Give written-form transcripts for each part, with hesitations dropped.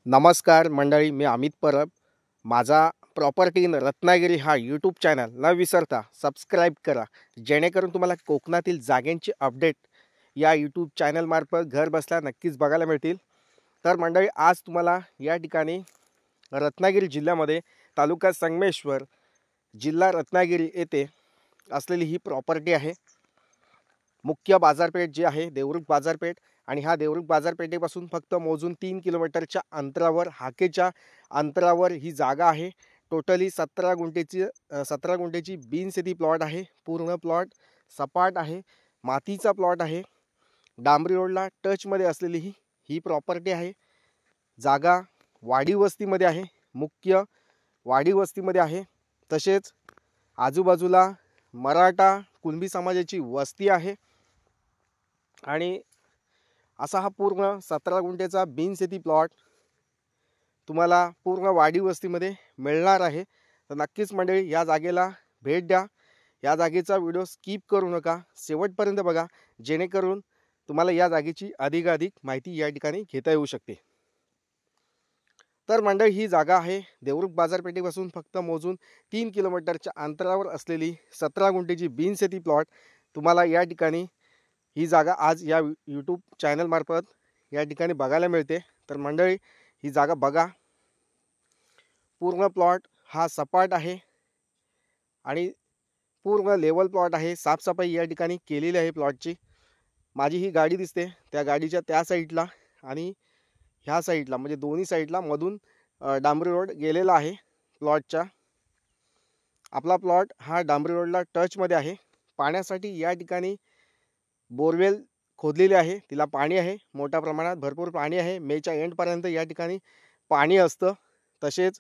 नमस्कार मंडळी, मी अमित परब. माझा प्रॉपर्टी इन रत्नागिरी हा यूट्यूब चॅनल न विसरता सबस्क्राईब करा, जेणेकरून तुम्हाला कोकणातील जागांची अपडेट या यूट्यूब चॅनलमार्फत घर बसल्या नक्कीच बघायला मिळतील. तर मंडळी, आज तुम्हाला या ठिकाणी रत्नागिरी जिल्ह्यामध्ये तालुका संगमेश्वर, जिल्हा रत्नागिरी येथे असलेली ही प्रॉपर्टी आहे. मुख्य बाजारपेठ जी आहे देवरुख बाजारपेठ, आणि ह्या देवरुख बाजारपेठेपासून फक्त मोजून 3 किलोमीटरच्या अंतरावर, हाकेच्या अंतरावर ही जागा आहे. टोटली 17 गुंठेची बिनशेती प्लॉट आहे. पूर्ण प्लॉट सपाट आहे, मातीचा प्लॉट आहे. डांबरी रोडला टचमध्ये असलेली ही प्रॉपर्टी आहे. जागा वाडी वस्तीमध्ये आहे, मुख्य वाडी वस्तीमध्ये आहे. तसेच आजूबाजूला मराठा कुणबी समाजाची वस्ती आहे. आणि असा हा पूर्ण 17 गुंठेचा बिनशेती प्लॉट तुम्हाला पूर्ण वाडी वस्तीमध्ये मिळणार आहे. तर नक्कीच मंडळी, या जागेला भेट द्या. या जागेचा व्हिडिओ स्किप करू नका, शेवटपर्यंत बघा, जेणेकरून तुम्हाला या जागेची अधिकाधिक माहिती या ठिकाणी घेता येऊ शकते. तर मंडळी, ही जागा आहे देवरुख बाजारपेठेपासून फक्त मोजून 3 किलोमीटरच्या अंतरावर असलेली 17 गुंठेची बिनशेती प्लॉट तुम्हाला या ठिकाणी ही जागा आज या यूट्यूब चॅनलमार्फत या ठिकाणी बघायला मिळते. तर मंडळी, ही जागा बघा. पूर्ण प्लॉट हा सपाट आहे आणि पूर्ण लेवल प्लॉट आहे. साफसफाई या ठिकाणी केलेली आहे प्लॉटची. माझी ही गाडी दिसते, त्या गाडीच्या त्या साईडला आणि ह्या साईडला, म्हणजे दोन्ही साईडला मधून डांबरी रोड गेलेला आहे प्लॉटच्या. आपला प्लॉट हा डांबरी रोडला टचमध्ये आहे. पाण्यासाठी या ठिकाणी बोरवेल खोदलेली आहे, तिला पाणी आहे, मोठ्या प्रमाणात भरपूर पाणी आहे. मेच्या एंडपर्यंत या ठिकाणी पाणी असतं. तसेच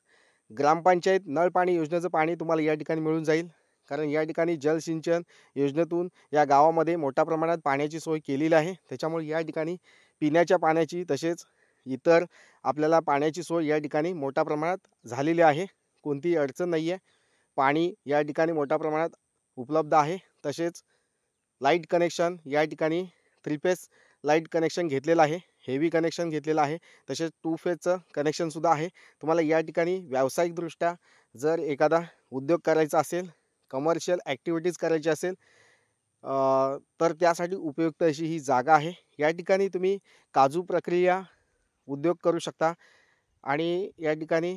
ग्रामपंचायत नळ पाणी योजनेचं पाणी तुम्हाला या ठिकाणी मिळून जाईल, कारण या ठिकाणी जलसिंचन योजनेतून या गावामध्ये मोठ्या प्रमाणात पाण्याची सोय केलेली आहे. त्याच्यामुळे या ठिकाणी पिण्याच्या पाण्याची तसेच इतर आपल्याला पाण्याची सोय या ठिकाणी मोठ्या प्रमाणात झालेली आहे. कोणतीही अडचण नाही आहे. पाणी या ठिकाणी मोठ्या प्रमाणात उपलब्ध आहे. तसेच लाईट कनेक्शन या ठिकाणी 3 फेज लाईट कनेक्शन घेतलेलं आहे, हेवी कनेक्शन घेतलेलं आहे. तसेच 2 फेजचं कनेक्शनसुद्धा आहे. तुम्हाला या ठिकाणी व्यावसायिकदृष्ट्या जर एखादा उद्योग करायचा असेल, कमर्शियल ॲक्टिव्हिटीज करायची असेल, तर त्यासाठी उपयुक्त अशी ही जागा आहे. या ठिकाणी तुम्ही काजू प्रक्रिया उद्योग करू शकता, आणि या ठिकाणी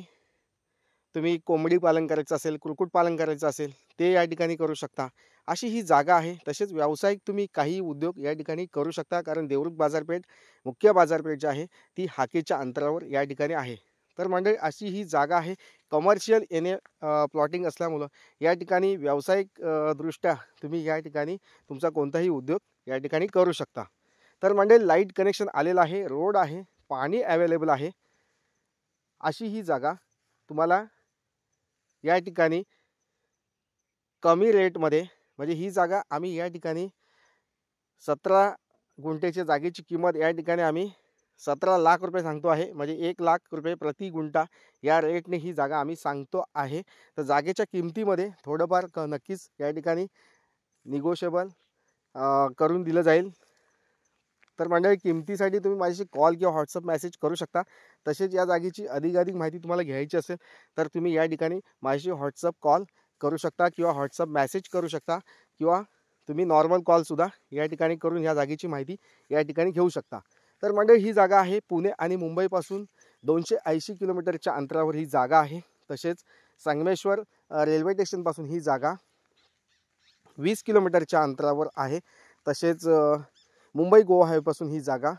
तुम्ही कोंबडी पालन करायचं असेल, कुक्कुटपालन करायचं असेल, ते या ठिकाणी करू शकता. अशी ही जागा आहे. तसेच व्यावसायिक तुम्ही काही उद्योग या ठिकाणी करू शकता, कारण देवरुख बाजारपेठ, मुख्य बाजारपेठ जी आहे ती हाकेच्या अंतरावर या ठिकाणी आहे. तर मंडळी, अशी ही जागा आहे. कमर्शियल प्लॉटिंग असल्यामुळं या ठिकाणी व्यावसायिक दृष्ट्या तुम्ही या ठिकाणी तुमचा कोणताही उद्योग या ठिकाणी करू शकता. तर मंडळी, लाईट कनेक्शन आलेलं आहे, रोड आहे, पाणी अवेलेबल आहे. अशी ही जागा तुम्हाला या ठिकाणी कमी रेटमध्ये, म्हणजे ही जागा आम्ही या ठिकाणी 17 गुंठेच्या जागेची किंमत या ठिकाणी आम्ही 17 लाख रुपये सांगतो आहे. म्हणजे 1 लाख रुपये प्रति गुंठा या रेटने ही जागा आम्ही सांगतो आहे. तर जागेच्या किमतीमध्ये थोडंफार नक्कीच या ठिकाणी निगोशिएबल करून दिलं जाईल. तर मंडळी, किमतीसाठी तुम्ही माझ्याशी कॉल किंवा व्हॉट्सअप मेसेज करू शकता. तसेच या जागेची अधिकाधिक माहिती तुम्हाला घ्यायची असेल तर तुम्ही या ठिकाणी माझ्याशी व्हॉट्सअप कॉल करू शकता किंवा व्हॉट्सअप मेसेज करू शकता, किंवा तुम्ही नॉर्मल कॉलसुद्धा या ठिकाणी करून या जागेची माहिती या ठिकाणी घेऊ शकता. तर मंडळी, ही जागा आहे पुणे आणि मुंबईपासून 280 किलोमीटरच्या अंतरावर ही जागा आहे. तसेच संगमेश्वर रेल्वे स्टेशनपासून ही जागा 20 किलोमीटरच्या अंतरावर आहे. तसेच मुंबई गोवा हायवेपासून ही जागा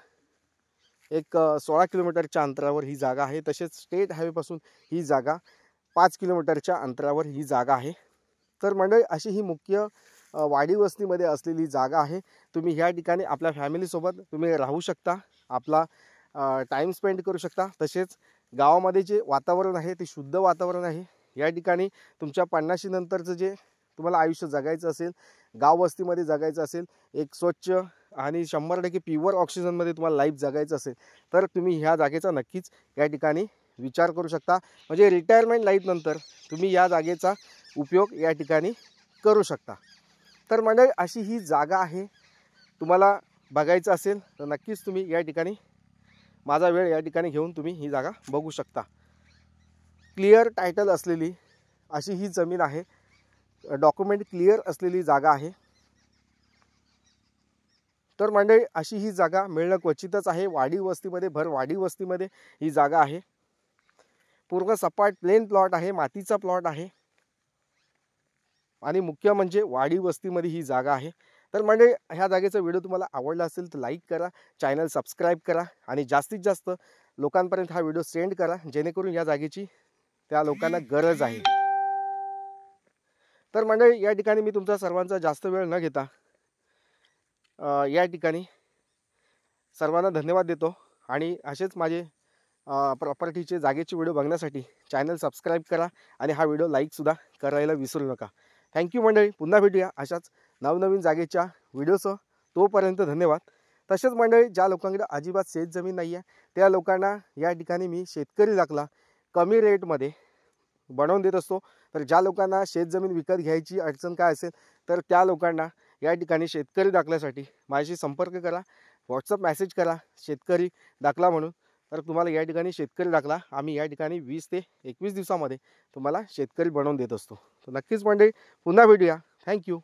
एक 16 किलोमीटरच्या अंतरावर ही जागा आहे. तसेच स्टेट हायवेपासून ही जागा 5 किलोमीटरच्या अंतरावर ही जागा आहे. तर मंडळी, अशी ही मुख्य वाडी वस्तीमध्ये असलेली जागा आहे. तुम्ही ह्या ठिकाणी आपल्या फॅमिलीसोबत तुम्ही राहू शकता, आपला टाईम स्पेंड करू शकता. तसेच गावामध्ये जे वातावरण आहे ते शुद्ध वातावरण आहे. या ठिकाणी तुमच्या 50शी नंतरचं जे तुम्हाला आयुष्य जगायचं असेल, गाव वस्तीमध्ये जगायचं असेल, एक स्वच्छ आणि 100% प्युअर ऑक्सिजनमध्ये तुम्हाला लाईफ जगायचं असेल, तर तुम्ही ह्या जागेचा नक्कीच या ठिकाणी विचार करू शकता. म्हणजे रिटायरमेंट लाईफनंतर तुम्ही या जागेचा उपयोग या ठिकाणी करू शकता. तर मंडळी, अशी ही जागा आहे. तुम्हाला बघायचं असेल तर नक्कीच तुम्ही या ठिकाणी माझा वेळ या ठिकाणी घेऊन तुम्ही ही जागा बघू शकता. क्लिअर टायटल असलेली अशी ही जमीन आहे. डॉक्युमेंट क्लिअर असलेली जागा आहे. तर मंडळी अशी ही जागा मिळणं क्वचितच आहे. वाडी वस्तीमध्ये, भर वाडी वस्तीमध्ये ही जागा आहे. पूर्ण सपाट प्लेन प्लॉट आहे, मातीचा प्लॉट आहे आणि मुख्य म्हणजे वाडी वस्तीमध्ये ही जागा आहे. तर मंडळी ह्या जागेचा व्हिडिओ तुम्हाला आवडला असेल तर लाईक करा, चॅनल सबस्क्राईब करा आणि जास्तीत जास्त लोकांपर्यंत हा व्हिडिओ सेंड करा, जेणेकरून या जागेची त्या लोकांना गरज आहे. तर मंडळी या ठिकाणी मी तुमचा सर्वांचा जास्त वेळ न घेता या ठिकाणी सर्वांना धन्यवाद देतो आणि असेच माझे प्रॉपर्टीचे जागेचे व्हिडिओ बघण्यासाठी चॅनल सबस्क्राईब करा आणि हा व्हिडिओ लाईकसुद्धा करायला विसरू नका. थँक्यू मंडळी. पुन्हा भेटूया अशाच नवनवीन जागेच्या व्हिडिओसह. तोपर्यंत धन्यवाद. तसेच मंडळी ज्या लोकांकडे अजिबात शेतजमीन नाही आहे त्या लोकांना या ठिकाणी मी शेतकरी दाखला कमी रेटमध्ये बनवून देत असतो. तर ज्या लोकांना शेतजमीन विकत घ्यायची अडचण काय असेल तर त्या लोकांना या ठिकाणी शेतकरी दाखल्यासाठी माझ्याशी संपर्क करा, व्हॉट्सअप मेसेज करा शेतकरी दाखला म्हणून. तर तुम्हाला या ठिकाणी शेतकरी दाखला आम्ही या ठिकाणी 20 ते 21 दिवसामध्ये तुम्हाला शेतकरी बनवून देत असतो. तर नक्कीच मंडळी पुन्हा भेटूया. थँक्यू.